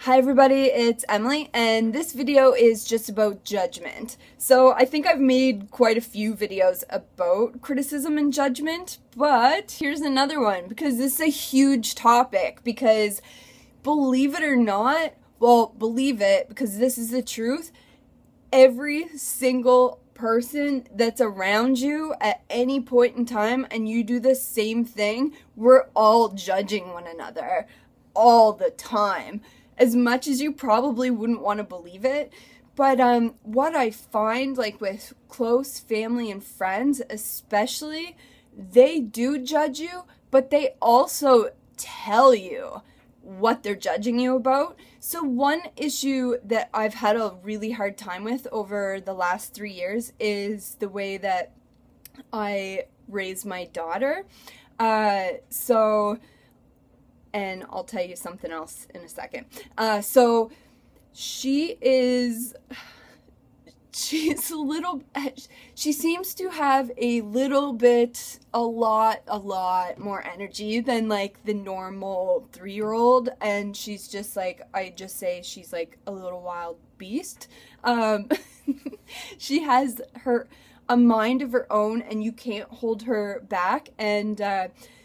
Hi everybody, it's Emily, and this video is just about judgment. So I think I've made quite a few videos about criticism and judgment, but here's another one because this is a huge topic because believe it or not, well, believe it because this is the truth, every single person that's around you at any point in time and you do the same thing, we're all judging one another all the time. As much as you probably wouldn't want to believe it. But what I find, like with close family and friends especially, they do judge you, but they also tell you what they're judging you about. So one issue that I've had a really hard time with over the last 3 years is the way that I raise my daughter. And I'll tell you something else in a second. So she's a little, she seems to have a lot more energy than like the normal 3-year-old. And she's just like, I just say she's like a little wild beast. She has a mind of her own and you can't hold her back. And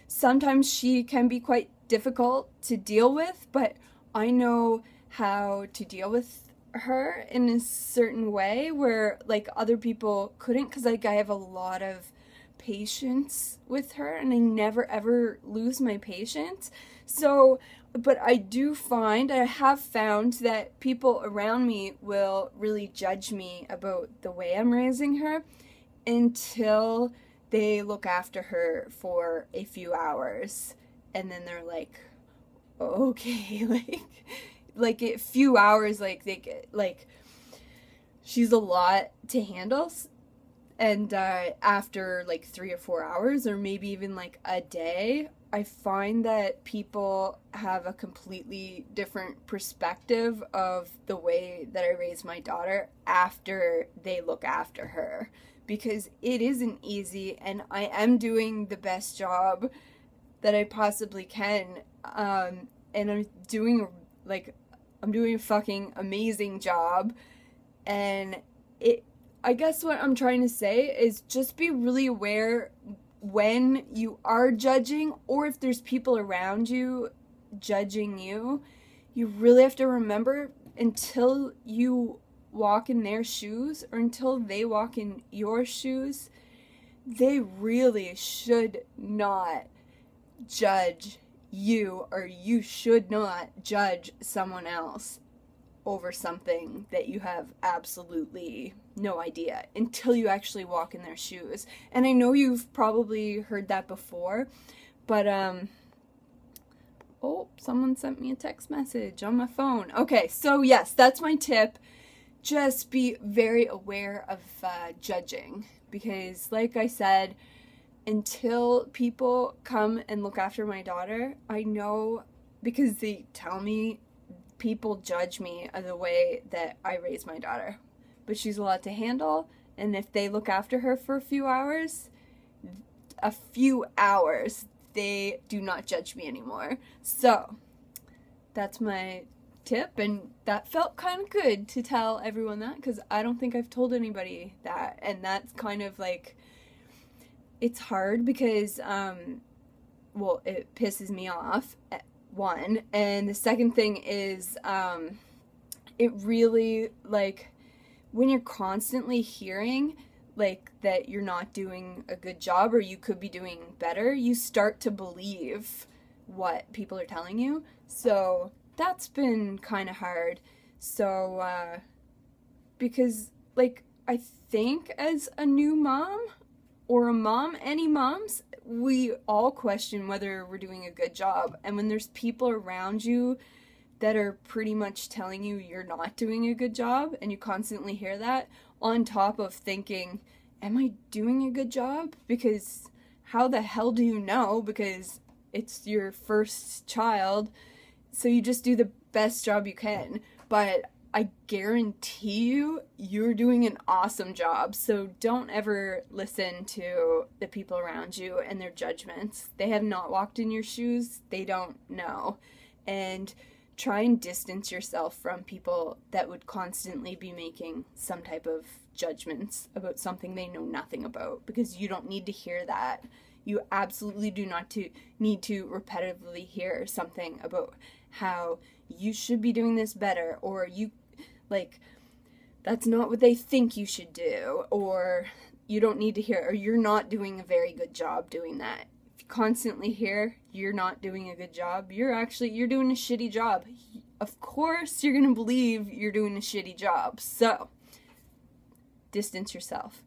sometimes she can be quite difficult to deal with, but I know how to deal with her in a certain way where like other people couldn't, because like I have a lot of patience with her and I never ever lose my patience. So but I have found that people around me will really judge me about the way I'm raising her until they look after her for a few hours. And then they're like, okay, like a few hours, like they get, like, she's a lot to handle. And after like 3 or 4 hours, or maybe even like a day, I find that people have a completely different perspective of the way that I raise my daughter after they look after her. Because it isn't easy, and I am doing the best job that I possibly can, and I'm doing a fucking amazing job. And I guess what I'm trying to say is just be really aware when you are judging, or if there's people around you judging you. You really have to remember, until you walk in their shoes, or until they walk in your shoes, they really should not judge you, or you should not judge someone else over something that you have absolutely no idea until you actually walk in their shoes. And I know you've probably heard that before, but oh, someone sent me a text message on my phone. Okay, so yes, that's my tip. Just be very aware of judging, because like I said, until people come and look after my daughter, I know, because they tell me, people judge me of the way that I raise my daughter. But she's a lot to handle, and if they look after her for a few hours, they do not judge me anymore. So that's my tip, and that felt kind of good to tell everyone that, because I don't think I've told anybody that. And that's kind of like, it's hard because, well, it pisses me off, one, and the second thing is, it really, like, when you're constantly hearing, like, that you're not doing a good job, or you could be doing better, you start to believe what people are telling you. So that's been kind of hard. So, because, like, I think as a new mom, or a mom, any moms, we all question whether we're doing a good job. And when there's people around you that are pretty much telling you you're not doing a good job, and you constantly hear that, on top of thinking, am I doing a good job? Because how the hell do you know? Because it's your first child, so you just do the best job you can. But I guarantee you, you're doing an awesome job. So don't ever listen to the people around you and their judgments. They have not walked in your shoes. They don't know. And try and distance yourself from people that would constantly be making some type of judgments about something they know nothing about, because you don't need to hear that. You absolutely do not need to repetitively hear something about how you should be doing this better, or you, like, that's not what they think you should do, or you don't need to hear, or you're not doing a very good job doing that. If you constantly hear you're not doing a good job, you're doing a shitty job. Of course you're going to believe you're doing a shitty job. So, distance yourself.